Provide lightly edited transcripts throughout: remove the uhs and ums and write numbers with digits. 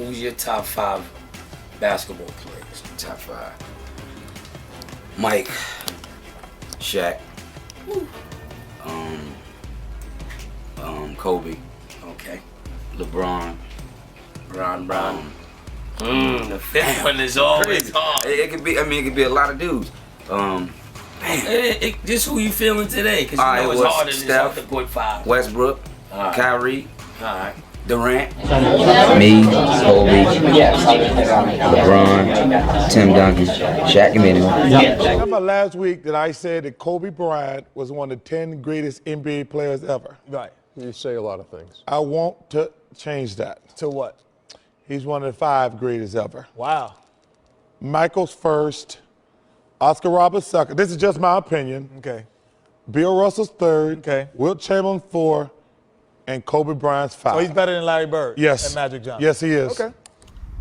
Who's your top 5 basketball players? Top 5. Mike, Shaq, Kobe, Okay. LeBron. Bron. The 5th one is always hard. It could be. I mean, it could be a lot of dudes. Just who you feeling today? Because you know it's harder than just the quick 5. Westbrook, Right. Kyrie, Alright. Durant, me, Kobe, LeBron, Tim Duncan, Shaq, and anyone. Remember last week that I said that Kobe Bryant was one of the 10 greatest NBA players ever? Right. You say a lot of things. I want to change that. To what? He's one of the 5 greatest ever. Wow. Michael's first, Oscar Roberts second. This is just my opinion. Okay. Bill Russell's third. Okay. Wilt Chamberlain 4, and Kobe Bryant's 5. So he's better than Larry Bird. Yes. And Magic Johnson. Yes, he is. Okay.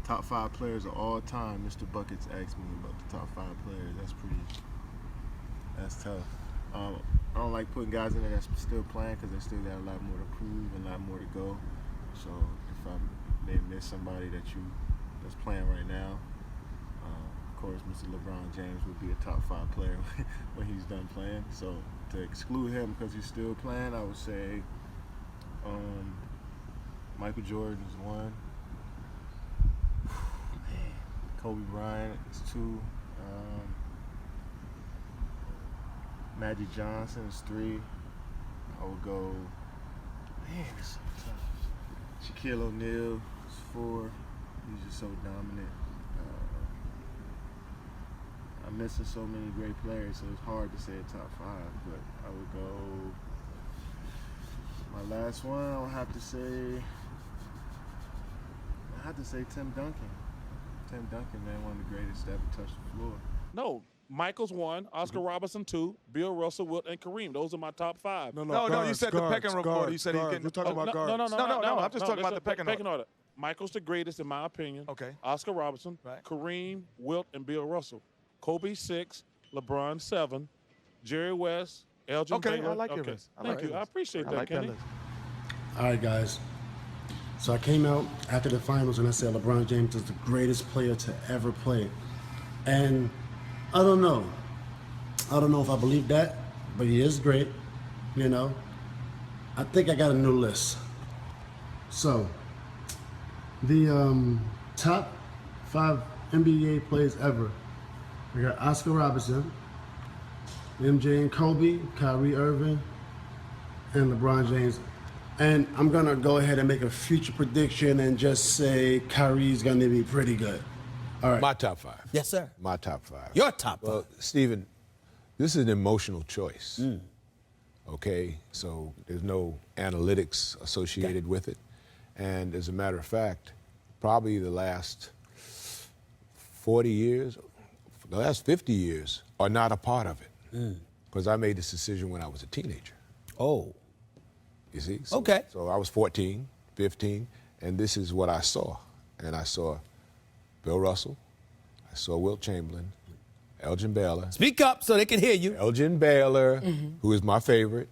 Top 5 players of all time. Mr. Buckets asked me about the top 5 players. That's tough. I don't like putting guys in there that's still playing because they still got a lot more to prove and a lot more to go. So if I may miss somebody that's playing right now, of course, Mr. LeBron James would be a top 5 player when he's done playing. So to exclude him because he's still playing, I would say Michael Jordan is 1. Kobe Bryant is 2. Magic Johnson is 3. I would go, man, it's so tough. Shaquille O'Neal is 4. He's just so dominant. I'm missing so many great players, so it's hard to say a top 5, but I would go, my last one, I would have to say Tim Duncan. Tim Duncan, man, one of the greatest to ever touch the floor. No, Michael's 1, Oscar Robertson 2, Bill Russell, Wilt, and Kareem. Those are my top 5. No, you said the pecking order. You said he's getting. We're talking about guards. No, I'm just talking about the pecking order. Michael's the greatest, in my opinion. Okay. Oscar Robertson, Right. Kareem, Wilt, and Bill Russell. Kobe 6, LeBron 7, Jerry West, Elgin Baylor. Okay, I like your Okay. list. Thank you. I appreciate that, Kenny. All right, guys. So I came out after the finals and I said LeBron James is the greatest player to ever play. And I don't know. I don't know if I believe that, but he is great, you know. I think I got a new list. So, the top 5 NBA players ever. We got Oscar Robertson, MJ and Kobe, Kyrie Irving, and LeBron James. And I'm gonna go ahead and make a future prediction and just say Kyrie's gonna be pretty good. All right. My top 5. Yes, sir. My top 5. Your top 5. Well, Stephen, this is an emotional choice. Okay, so there's no analytics associated with it. And as a matter of fact, probably the last 40 years, the last 50 years are not a part of it. Because I made this decision when I was a teenager. Oh. You see? Okay. So I was 14, 15, and this is what I saw. And I saw Bill Russell, I saw Wilt Chamberlain, Elgin Baylor. Speak up so they can hear you. Elgin Baylor, who is my favorite,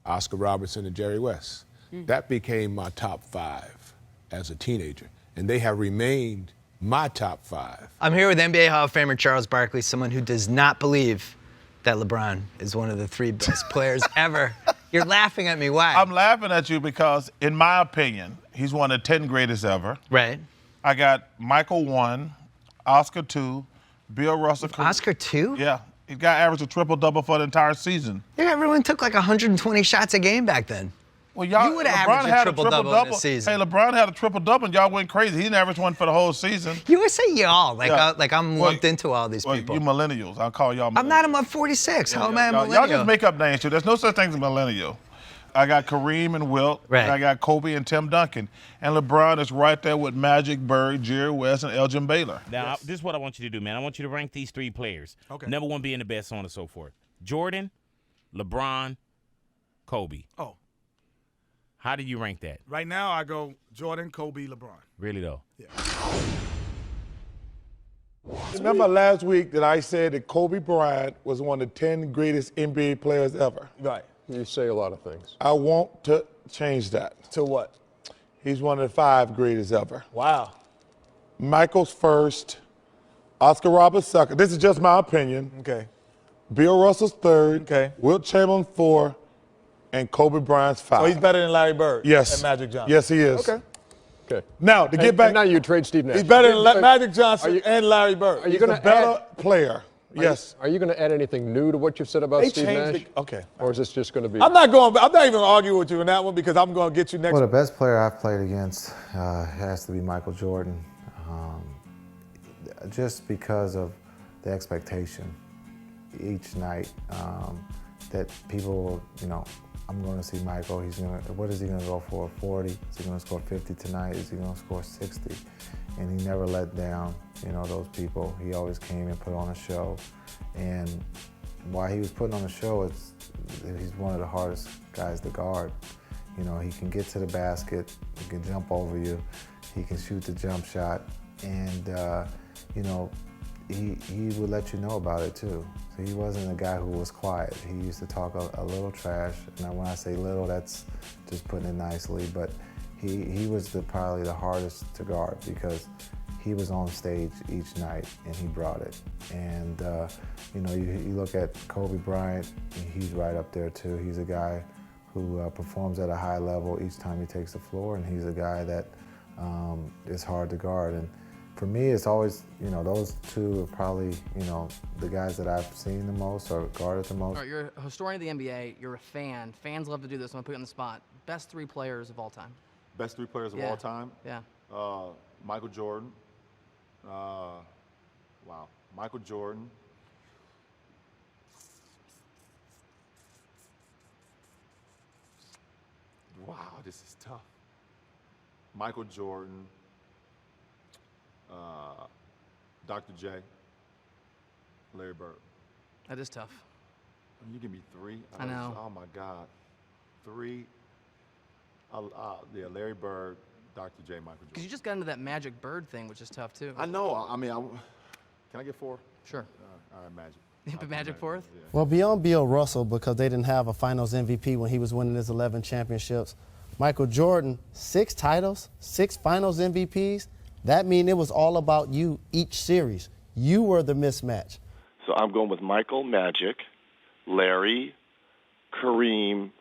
Oscar Robertson, and Jerry West. That became my top 5 as a teenager, and they have remained my top 5. I'm here with NBA Hall of Famer Charles Barkley, someone who does not believe that LeBron is one of the 3 best players ever. You're laughing at me. Why? I'm laughing at you because, in my opinion, he's one of the 10 greatest ever. Right. I got Michael 1, Oscar 2, Bill Russell. Oscar 2? Yeah. He got averaged a triple-double for the entire season. Yeah, everyone took like 120 shots a game back then. Well, y'all, You would have LeBron averaged a had triple-double in a season. Hey, LeBron had a triple-double, and y'all went crazy. He didn't average one for the whole season. You would say y'all, like, Yeah. like I'm lumped into all these Well, people. you millennials. I'll call y'all millennials. I'm not. I'm 46. How am I a millennial? Y'all just make up names, too. There's no such thing as a millennial. I got Kareem and Wilt. Right. And I got Kobe and Tim Duncan. And LeBron is right there with Magic, Bird, Jerry West, and Elgin Baylor. Now, this is what I want you to do, man. I want you to rank these 3 players. Okay. Number 1 being the best, so on and so forth. Jordan, LeBron, Kobe. Oh. How do you rank that? Right now, I go Jordan, Kobe, LeBron. Really, though? Yeah. Remember last week that I said that Kobe Bryant was one of the 10 greatest NBA players ever? Right. You say a lot of things. I want to change that. To what? He's one of the 5 greatest ever. Wow. Michael's first, Oscar Roberts second. This is just my opinion. Okay. Bill Russell's third. Okay. Wilt Chamberlain 4, and Kobe Bryant's 5. So he's better than Larry Bird. Yes. And Magic Johnson. Yes, he is. Okay. Okay. Now to get back, and now you trade Steve Nash. He's better than Magic Johnson and Larry Bird. Are you he's a going to better player. Yes. Are you going to add anything new to what you've said about They Steve changed Nash? Okay. Or is this just going to be? I'm not even arguing with you in that one because I'm going to get you next. Well, the best player I've played against has to be Michael Jordan, just because of the expectation each night that people, I'm going to see Michael. What is he going to go for? 40? Is he going to score 50 tonight? Is he going to score 60? And he never let down, those people. He always came and put on a show. And while he was putting on a show, he's one of the hardest guys to guard. He can get to the basket, he can jump over you, he can shoot the jump shot, and he would let you know about it too. So he wasn't a guy who was quiet. He used to talk a little trash. And when I say little, that's just putting it nicely. But he was probably the hardest to guard because he was on stage each night and he brought it. And you look at Kobe Bryant, he's right up there too. He's a guy who performs at a high level each time he takes the floor, and he's a guy that is hard to guard. And for me, it's always, those two are probably, the guys that I've seen the most or guarded the most. All right, you're a historian of the NBA. You're a fan. Fans love to do this. I'm going to put you on the spot. Best 3 players of all time. Best 3 players of all time? Yeah. Michael Jordan. Michael Jordan. Wow, this is tough. Michael Jordan. Dr. J. Larry Bird. That is tough. You give me 3? I know. Oh, my God. 3. Larry Bird, Dr. J, Michael Jordan. Because you just got into that Magic Bird thing, which is tough, too. I know. Can I get 4? Sure. All right, Magic. You put Magic 4th? Yeah. Well, beyond Bill Russell, because they didn't have a Finals MVP when he was winning his 11 championships, Michael Jordan, 6 titles, 6 Finals MVPs. That means it was all about you each series. You were the mismatch. So I'm going with Michael, Magic, Larry, Kareem,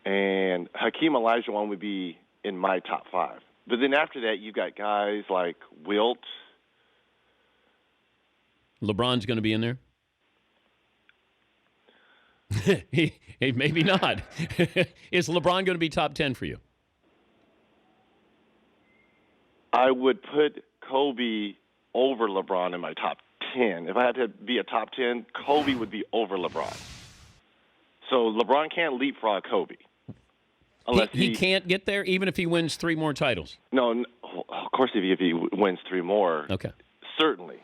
and Hakeem Olajuwon would be in my top 5. But then after that, you got guys like Wilt. LeBron's going to be in there? he maybe not. Is LeBron going to be top 10 for you? I would put Kobe over LeBron in my top 10. If I had to be a top 10, Kobe would be over LeBron. So LeBron can't leapfrog Kobe. Unless he can't get there, even if he wins 3 more titles? No, of course if he wins 3 more. Okay. Certainly.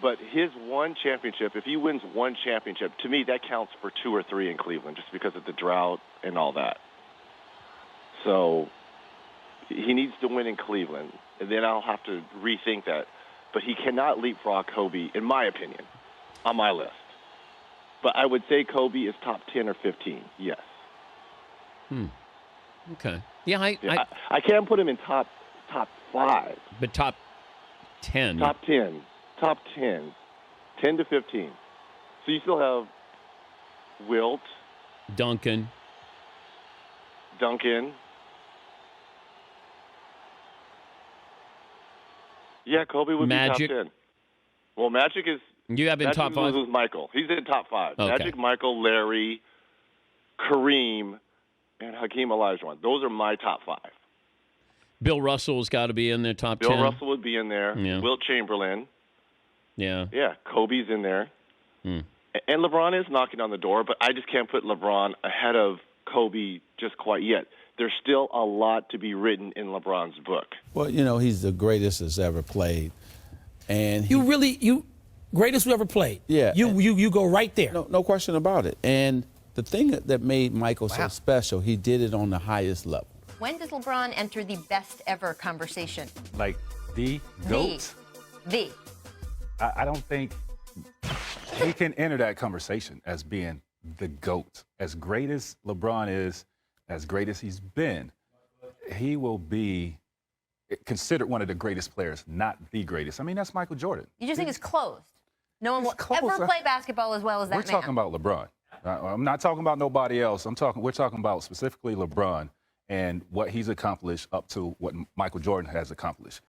But his one championship, if he wins one championship, to me that counts for 2 or 3 in Cleveland just because of the drought and all that. So he needs to win in Cleveland, and then I'll have to rethink that. But he cannot leapfrog Kobe, in my opinion, on my list. But I would say Kobe is top 10 or 15, yes. Okay. Yeah, I can't put him in top 5. But top 10. Top 10. Top 10. 10 to 15. So you still have Wilt. Duncan. Yeah, Kobe would Magic. be top 10. Well, Magic is... You have in top 5? Magic Michael. He's in top 5. Okay. Magic, Michael, Larry, Kareem, and Hakeem Olajuwon. Those are my top 5. Bill Russell's got to be in there, top 10. Bill Russell would be in there. Yeah. Wilt Chamberlain. Yeah. Yeah, Kobe's in there. And LeBron is knocking on the door, but I just can't put LeBron ahead of Kobe just quite yet. There's still a lot to be written in LeBron's book. Well, he's the greatest that's ever played. And greatest who ever played. Yeah. You go right there. No question about it. And the thing that made Michael so special, he did it on the highest level. When does LeBron enter the best ever conversation? Like the GOAT? The. I don't think he can enter that conversation as being the GOAT. As great as LeBron is, as great as he's been, he will be considered one of the greatest players, not the greatest. I mean, that's Michael Jordan. You just think it's closed. No one will close. ever play basketball as well as that We're man. talking about LeBron. I'm not talking about nobody else. We're talking about specifically LeBron and what he's accomplished up to what Michael Jordan has accomplished.